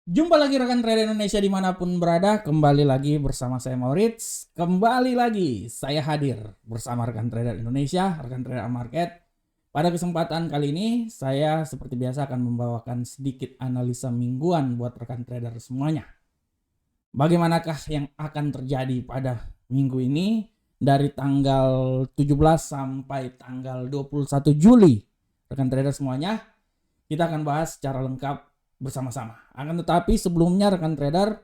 Jumpa lagi rekan trader Indonesia dimanapun berada, kembali lagi bersama saya Maurits. Kembali lagi saya hadir bersama rekan trader Indonesia, rekan trader market. Pada kesempatan kali ini saya seperti biasa akan membawakan sedikit analisa mingguan buat rekan trader semuanya. Bagaimanakah yang akan terjadi pada minggu ini dari tanggal 17 sampai tanggal 21 Juli. Rekan trader semuanya, kita akan bahas secara lengkap bersama-sama. Akan tetapi sebelumnya rekan trader,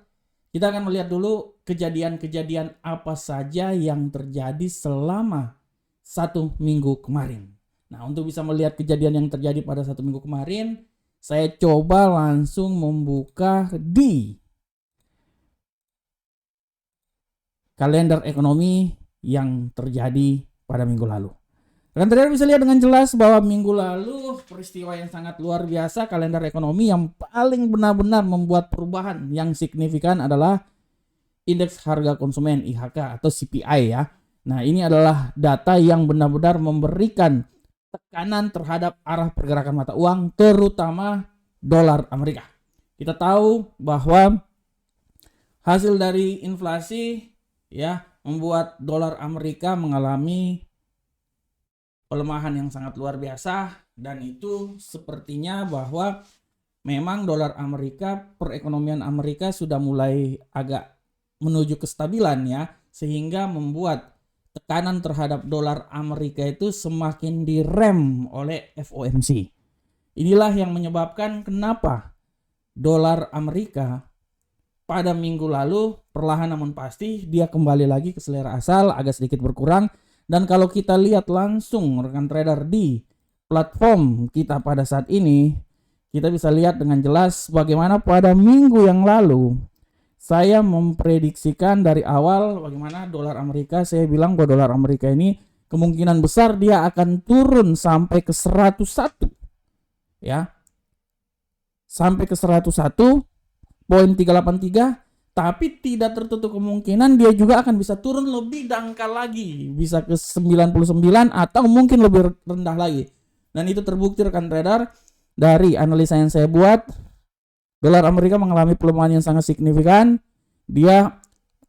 kita akan melihat dulu kejadian-kejadian apa saja yang terjadi selama satu minggu kemarin. Nah, untuk bisa melihat kejadian yang terjadi pada satu minggu kemarin, saya coba langsung membuka di kalender ekonomi yang terjadi pada minggu lalu. Rekan trader bisa lihat dengan jelas bahwa minggu lalu peristiwa yang sangat luar biasa, kalender ekonomi yang paling benar-benar membuat perubahan yang signifikan adalah indeks harga konsumen IHK atau CPI ya. Nah, ini adalah data yang benar-benar memberikan tekanan terhadap arah pergerakan mata uang, terutama dolar Amerika. Kita tahu bahwa hasil dari inflasi ya membuat dolar Amerika mengalami pelemahan yang sangat luar biasa, dan itu sepertinya bahwa memang dolar Amerika, perekonomian Amerika sudah mulai agak menuju kestabilan ya, sehingga membuat tekanan terhadap dolar Amerika itu semakin direm oleh FOMC. Inilah yang menyebabkan kenapa dolar Amerika pada minggu lalu perlahan namun pasti dia kembali lagi ke selera asal, agak sedikit berkurang. Dan kalau kita lihat langsung rekan trader di platform kita pada saat ini, kita bisa lihat dengan jelas bagaimana pada minggu yang lalu saya memprediksikan dari awal bagaimana dolar Amerika. Saya bilang bahwa dolar Amerika ini kemungkinan besar dia akan turun sampai ke 101 ya. Sampai ke 101.383, tapi tidak tertutup kemungkinan dia juga akan bisa turun lebih dangkal lagi, bisa ke 99 atau mungkin lebih rendah lagi. Dan itu terbukti rekan trader dari analisa yang saya buat. Dolar Amerika mengalami pelemahan yang sangat signifikan. Dia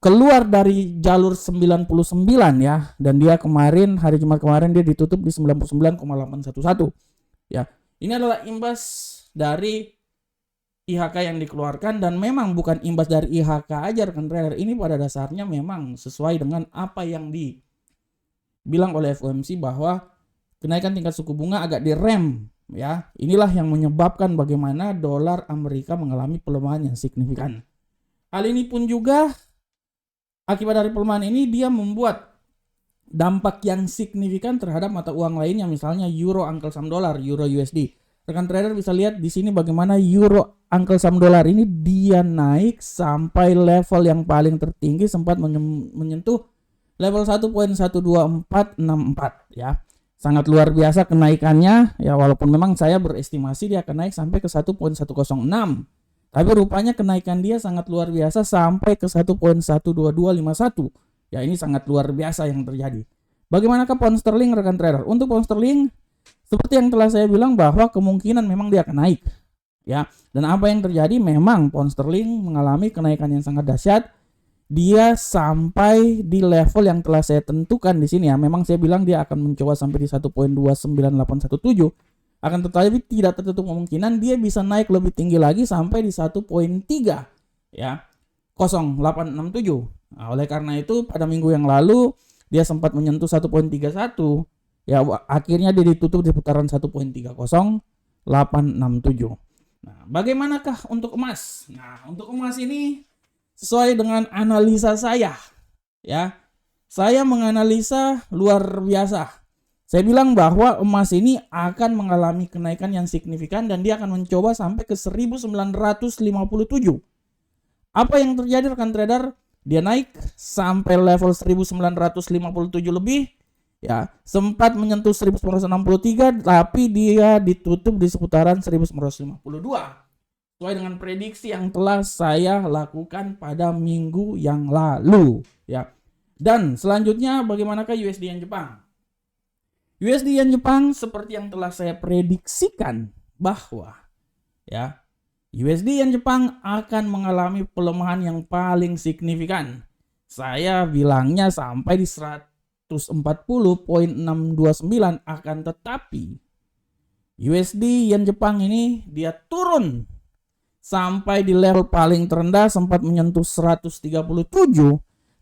keluar dari jalur 99 ya, dan dia kemarin hari Jumat kemarin dia ditutup di 99,811 ya. Ini adalah imbas dari IHK yang dikeluarkan, dan memang bukan imbas dari IHK aja rekan trader, ini pada dasarnya memang sesuai dengan apa yang dibilang oleh FOMC bahwa kenaikan tingkat suku bunga agak direm ya. Inilah yang menyebabkan bagaimana dolar Amerika mengalami pelemahan yang signifikan. Hal ini pun juga akibat dari pelemahan ini dia membuat dampak yang signifikan terhadap mata uang lainnya, misalnya euro angkel saham dolar, euro USD. Rekan trader bisa lihat di sini bagaimana euro angkel saham dolar ini dia naik sampai level yang paling tertinggi, sempat menyentuh level 1.12464 ya. Sangat luar biasa kenaikannya ya, walaupun memang saya berestimasi dia akan naik sampai ke 1.106. Tapi rupanya kenaikan dia sangat luar biasa sampai ke 1.12251. Ya, ini sangat luar biasa yang terjadi. Bagaimanakah pound sterling rekan trader? Untuk pound sterling seperti yang telah saya bilang bahwa kemungkinan memang dia akan naik ya. Dan apa yang terjadi, memang pound sterling mengalami kenaikan yang sangat dahsyat. Dia sampai di level yang telah saya tentukan di sini ya. Memang saya bilang dia akan mencoba sampai di 1.29817. Akan tetapi tidak tertutup kemungkinan dia bisa naik lebih tinggi lagi sampai di 1.3 ya 0867. Nah, oleh karena itu pada minggu yang lalu dia sempat menyentuh 1.31. Ya, akhirnya dia ditutup di putaran 1.30867. Nah, bagaimanakah untuk emas? Nah, untuk emas ini sesuai dengan analisa saya ya. Saya menganalisa luar biasa. Saya bilang bahwa emas ini akan mengalami kenaikan yang signifikan dan dia akan mencoba sampai ke 1957. Apa yang terjadi rekan trader? Dia naik sampai level 1957 lebih ya, sempat menyentuh 1963, tapi dia ditutup di seputaran 1952 sesuai dengan prediksi yang telah saya lakukan pada minggu yang lalu ya. Dan selanjutnya bagaimanakah USD yen Jepang? USD yen Jepang seperti yang telah saya prediksikan bahwa ya USD yen Jepang akan mengalami pelemahan yang paling signifikan. Saya bilangnya sampai di 140.629, akan tetapi USD yen Jepang ini dia turun sampai di level paling terendah, sempat menyentuh 137,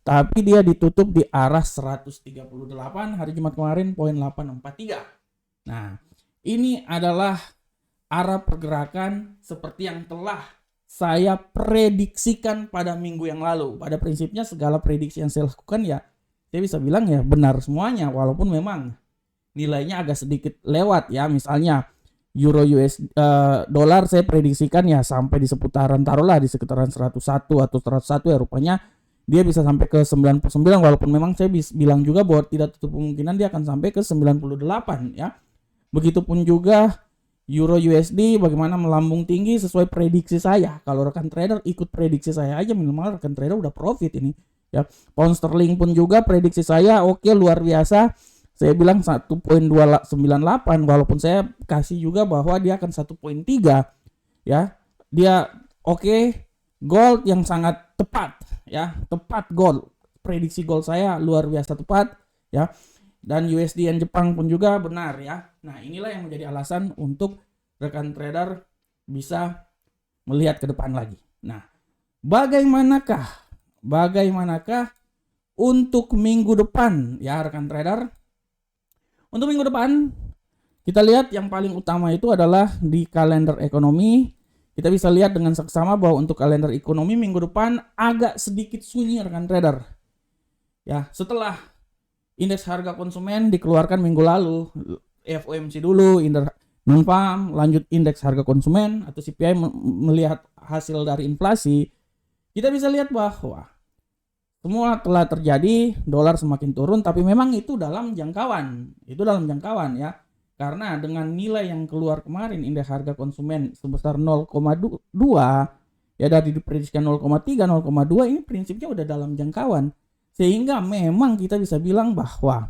tapi dia ditutup di arah 138 hari Jumat kemarin, 843. Nah, ini adalah arah pergerakan seperti yang telah saya prediksikan pada minggu yang lalu. Pada prinsipnya segala prediksi yang saya lakukan ya, saya bisa bilang ya benar semuanya, walaupun memang nilainya agak sedikit lewat ya. Misalnya euro US dolar saya prediksikan ya sampai di seputaran, taruhlah di sekitaran 101 atau 101 ya, rupanya dia bisa sampai ke 99, walaupun memang saya bilang juga bahwa tidak tutup kemungkinan dia akan sampai ke 98 ya. Begitupun juga Euro USD bagaimana melambung tinggi sesuai prediksi saya. Kalau rekan trader ikut prediksi saya aja, minimal rekan trader udah profit ini ya. Pound sterling pun juga prediksi saya oke, luar biasa. Saya bilang 1.298, walaupun saya kasih juga bahwa dia akan 1.3 ya. Dia oke. Gold yang sangat tepat ya, tepat gold. Prediksi gold saya luar biasa tepat ya. Dan USD yen Jepang pun juga benar ya. Nah, inilah yang menjadi alasan untuk rekan trader bisa melihat ke depan lagi. Nah, bagaimanakah untuk minggu depan ya rekan trader? Untuk minggu depan kita lihat yang paling utama itu adalah di kalender ekonomi. Kita bisa lihat dengan seksama bahwa untuk kalender ekonomi minggu depan agak sedikit sunyi rekan trader. Ya, setelah indeks harga konsumen dikeluarkan minggu lalu, FOMC dulu, non-farm, lanjut indeks harga konsumen atau CPI melihat hasil dari inflasi, kita bisa lihat bahwa semua telah terjadi, dolar semakin turun, tapi memang itu dalam jangkauan ya. Karena dengan nilai yang keluar kemarin indeks harga konsumen sebesar 0,2 ya, dari diprediksikan 0,3, 0,2, ini prinsipnya udah dalam jangkauan. Sehingga memang kita bisa bilang bahwa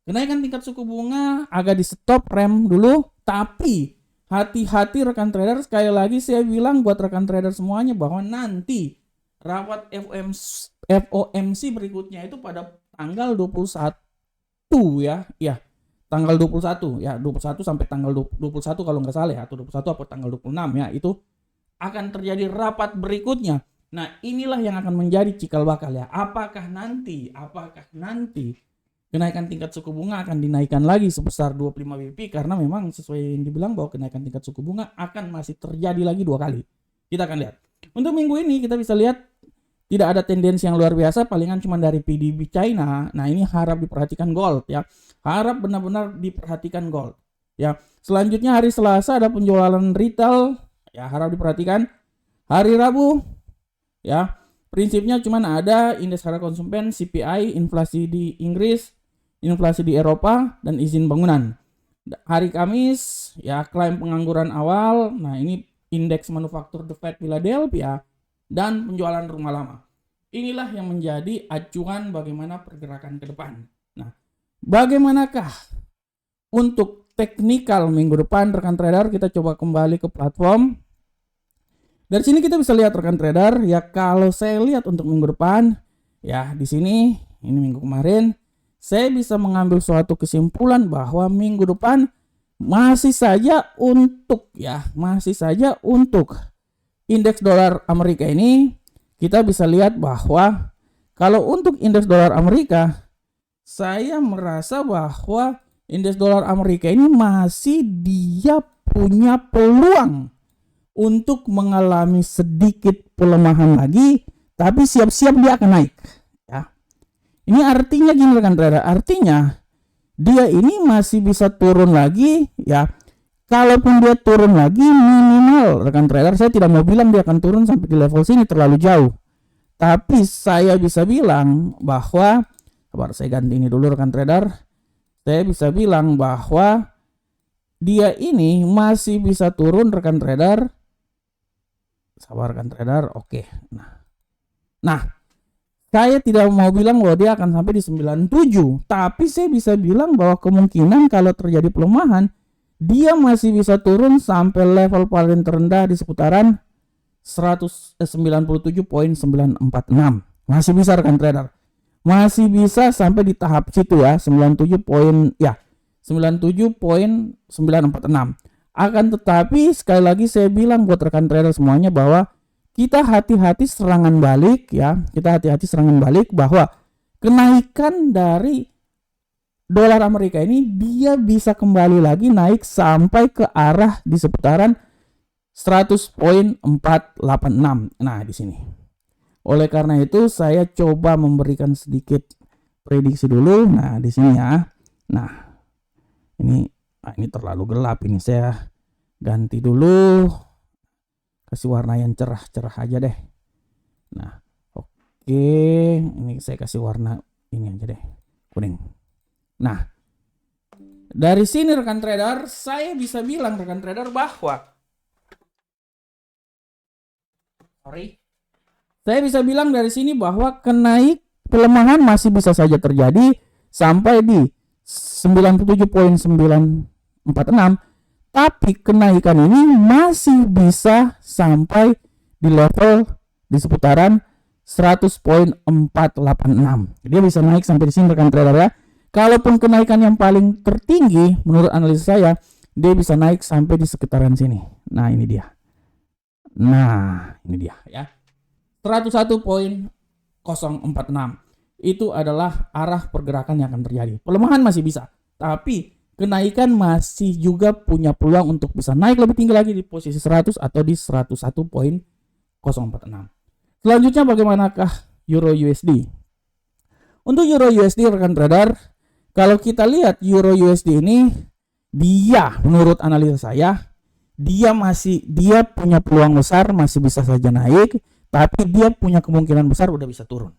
kenaikan tingkat suku bunga agak di stop, rem dulu, tapi hati-hati rekan trader. Sekali lagi saya bilang buat rekan trader semuanya bahwa nanti rapat FOMC berikutnya itu pada tanggal 21 ya. Ya, tanggal 21 ya, 21 sampai tanggal 21 kalau nggak salah ya, atau 21 atau tanggal 26 ya, itu akan terjadi rapat berikutnya. Nah, inilah yang akan menjadi cikal bakal ya. Apakah nanti kenaikan tingkat suku bunga akan dinaikkan lagi sebesar 25 BP, karena memang sesuai yang dibilang bahwa kenaikan tingkat suku bunga akan masih terjadi lagi 2 kali. Kita akan lihat. Untuk minggu ini kita bisa lihat tidak ada tendensi yang luar biasa, palingan cuma dari PDB China. Nah, ini harap diperhatikan gold ya. Harap benar-benar diperhatikan gold. Ya. Selanjutnya hari Selasa ada penjualan retail ya, harap diperhatikan. Hari Rabu ya, prinsipnya cuma ada indeks harga konsumen, CPI, inflasi di Inggris, inflasi di Eropa, dan izin bangunan. Hari Kamis ya, klaim pengangguran awal. Nah, ini indeks manufaktur The Fed Philadelphia dan penjualan rumah lama. Inilah yang menjadi acuan bagaimana pergerakan ke depan. Nah, bagaimanakah untuk teknikal minggu depan rekan trader? Kita coba kembali ke platform. Dari sini kita bisa lihat rekan trader ya, kalau saya lihat untuk minggu depan ya, di sini ini minggu kemarin saya bisa mengambil suatu kesimpulan bahwa minggu depan masih saja untuk indeks dolar Amerika ini kita bisa lihat bahwa kalau untuk indeks dolar Amerika, saya merasa bahwa indeks dolar Amerika ini masih dia punya peluang untuk mengalami sedikit pelemahan lagi, tapi siap-siap dia akan naik ya. Ini artinya gini rekan trader, artinya dia ini masih bisa turun lagi ya. Kalaupun dia turun lagi minimal rekan trader, saya tidak mau bilang dia akan turun sampai di level sini terlalu jauh, tapi saya bisa bilang bahwa, sabar saya ganti ini dulu rekan trader, saya bisa bilang bahwa dia ini masih bisa turun rekan trader. Sabar rekan trader, oke. Nah, saya tidak mau bilang bahwa dia akan sampai di 97, tapi saya bisa bilang bahwa kemungkinan kalau terjadi pelemahan dia masih bisa turun sampai level paling terendah di seputaran 97.946. Masih bisa rekan trader. Masih bisa sampai di tahap situ ya, 97.946. Akan tetapi sekali lagi saya bilang buat rekan trader semuanya bahwa kita hati-hati serangan balik ya. Kita hati-hati serangan balik bahwa kenaikan dari dolar Amerika ini dia bisa kembali lagi naik sampai ke arah di seputaran 100.486. Nah, di sini. Oleh karena itu saya coba memberikan sedikit prediksi dulu. Nah, di sini ya. Nah, ini terlalu gelap, ini saya ganti dulu. Kasih warna yang cerah-cerah aja deh. Nah, oke, ini saya kasih warna ini aja deh, kuning. Nah, dari sini rekan trader, saya bisa bilang rekan trader bahwa saya bisa bilang dari sini bahwa pelemahan masih bisa saja terjadi sampai di 97.946, tapi kenaikan ini masih bisa sampai di level di seputaran 100.486. Dia bisa naik sampai di sini rekan trader ya. Kalaupun kenaikan yang paling tertinggi menurut analisa saya, dia bisa naik sampai di sekitaran sini. Nah, ini dia. Nah, ini dia ya. 101.046. Itu adalah arah pergerakan yang akan terjadi. Pelemahan masih bisa, tapi kenaikan masih juga punya peluang untuk bisa naik lebih tinggi lagi di posisi 100 atau di 101.046. Selanjutnya bagaimanakah Euro USD? Untuk Euro USD rekan trader, kalau kita lihat Euro USD ini, dia menurut analisa saya, dia punya peluang besar, masih bisa saja naik, tapi dia punya kemungkinan besar udah bisa turun.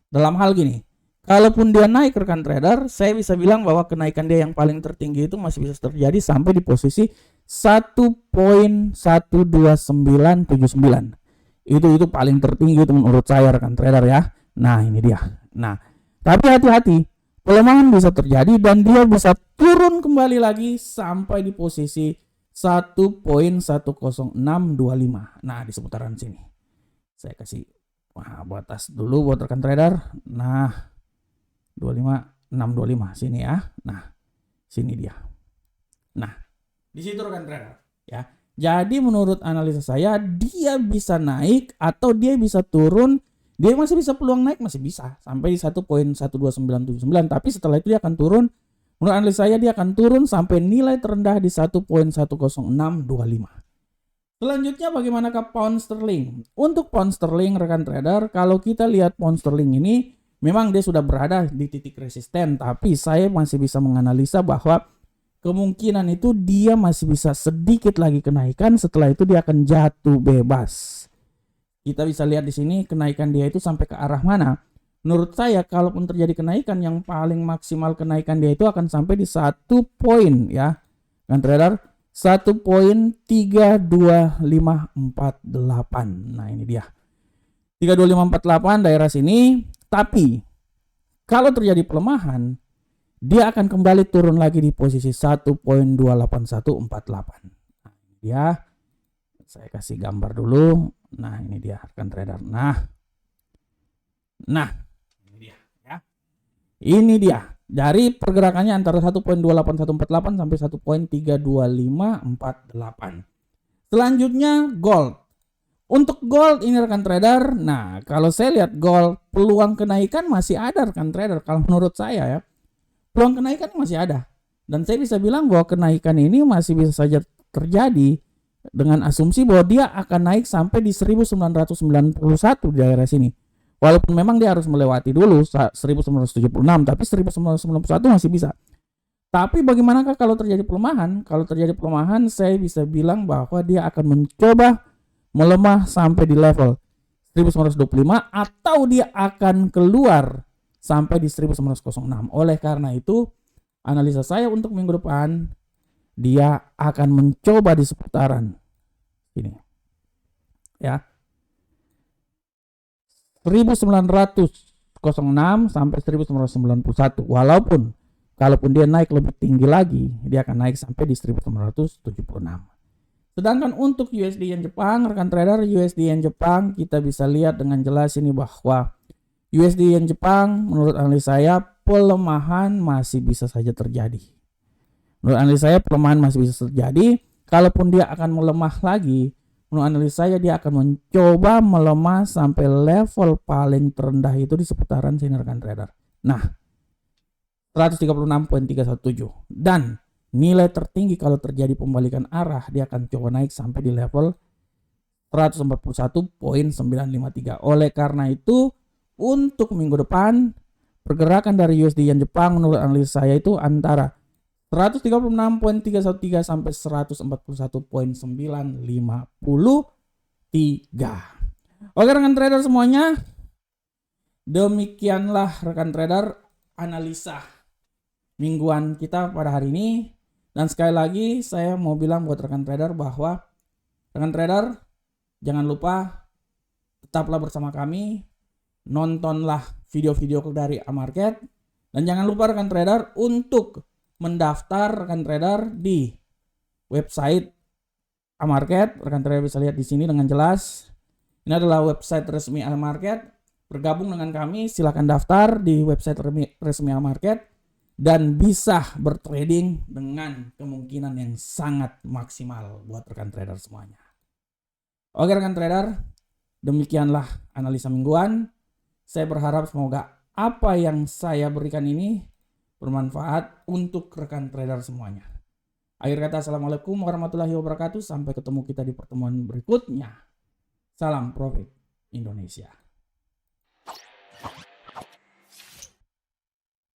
Dalam hal gini, kalaupun dia naik rekan trader, saya bisa bilang bahwa kenaikan dia yang paling tertinggi itu masih bisa terjadi sampai di posisi 1.12979. Itu paling tertinggi itu menurut saya rekan trader ya. Nah, ini dia. Nah, tapi hati-hati, pelemahan bisa terjadi dan dia bisa turun kembali lagi sampai di posisi 1.10625. Nah, di seputaran sini. Saya kasih batas dulu buat rekan trader. Nah, 25625 sini ya. Nah, sini dia. Nah, di situ rekan trader ya. Jadi menurut analisa saya, dia bisa naik atau dia bisa turun. Dia masih bisa peluang naik, masih bisa sampai di 1.12979, tapi setelah itu dia akan turun. Menurut analisa saya dia akan turun sampai nilai terendah di 1.10625. Selanjutnya bagaimanakah pound sterling? Untuk pound sterling rekan trader, kalau kita lihat pound sterling ini memang dia sudah berada di titik resisten, tapi saya masih bisa menganalisa bahwa kemungkinan itu dia masih bisa sedikit lagi kenaikan, setelah itu dia akan jatuh bebas. Kita bisa lihat di sini kenaikan dia itu sampai ke arah mana. Menurut saya kalaupun terjadi kenaikan, yang paling maksimal kenaikan dia itu akan sampai di 1 poin ya. Kan trader 1.32548. Nah, ini dia. 32548 daerah sini, tapi kalau terjadi pelemahan, dia akan kembali turun lagi di posisi 1.28148. Nah, ini dia. Saya kasih gambar dulu. Nah, ini dia rekan trader. Nah, ini dia ya. Ini dia. Dari pergerakannya antara 1.28148 sampai 1.32548. Selanjutnya gold. Untuk gold ini rekan trader. Nah, kalau saya lihat gold, peluang kenaikan masih ada rekan trader. Kalau menurut saya ya, peluang kenaikan masih ada. Dan saya bisa bilang bahwa kenaikan ini masih bisa saja terjadi dengan asumsi bahwa dia akan naik sampai di 1991 di daerah sini. Walaupun memang dia harus melewati dulu 1976, tapi 1991 masih bisa. Tapi bagaimanakah kalau terjadi pelemahan? Kalau terjadi pelemahan, saya bisa bilang bahwa dia akan mencoba melemah sampai di level 1925 atau dia akan keluar sampai di 1906. Oleh karena itu, analisa saya untuk minggu depan, dia akan mencoba di seputaran ini. Ya. 1906 sampai 1991. Walaupun kalaupun dia naik lebih tinggi lagi, dia akan naik sampai di 1876. Sedangkan untuk USD Yen Jepang, rekan trader, USD Yen Jepang kita bisa lihat dengan jelas ini bahwa USD Yen Jepang menurut analis saya pelemahan masih bisa saja terjadi. Menurut analis saya pelemahan masih bisa terjadi. Kalaupun dia akan melemah lagi, menurut analis saya dia akan mencoba melemah sampai level paling terendah itu di seputaran sini rekan trader. Nah, 136.317 dan nilai tertinggi kalau terjadi pembalikan arah dia akan coba naik sampai di level 141.953. Oleh karena itu untuk minggu depan pergerakan dari USD Yen Jepang menurut analis saya itu antara 136.313 sampai 141.953. Oke rekan trader semuanya, demikianlah rekan trader analisa mingguan kita pada hari ini. Dan sekali lagi saya mau bilang buat rekan trader bahwa rekan trader jangan lupa tetaplah bersama kami, nontonlah video-video dari Amarket, dan jangan lupa rekan trader untuk mendaftar rekan trader di website Amarket. Rekan trader bisa lihat di sini dengan jelas. Ini adalah website resmi Amarket. Bergabung dengan kami, silakan daftar di website resmi Amarket dan bisa bertrading dengan kemungkinan yang sangat maksimal buat rekan trader semuanya. Oke rekan trader, demikianlah analisa mingguan. Saya berharap semoga apa yang saya berikan ini bermanfaat untuk rekan trader semuanya. Akhir kata, assalamualaikum warahmatullahi wabarakatuh. Sampai ketemu kita di pertemuan berikutnya. Salam profit Indonesia.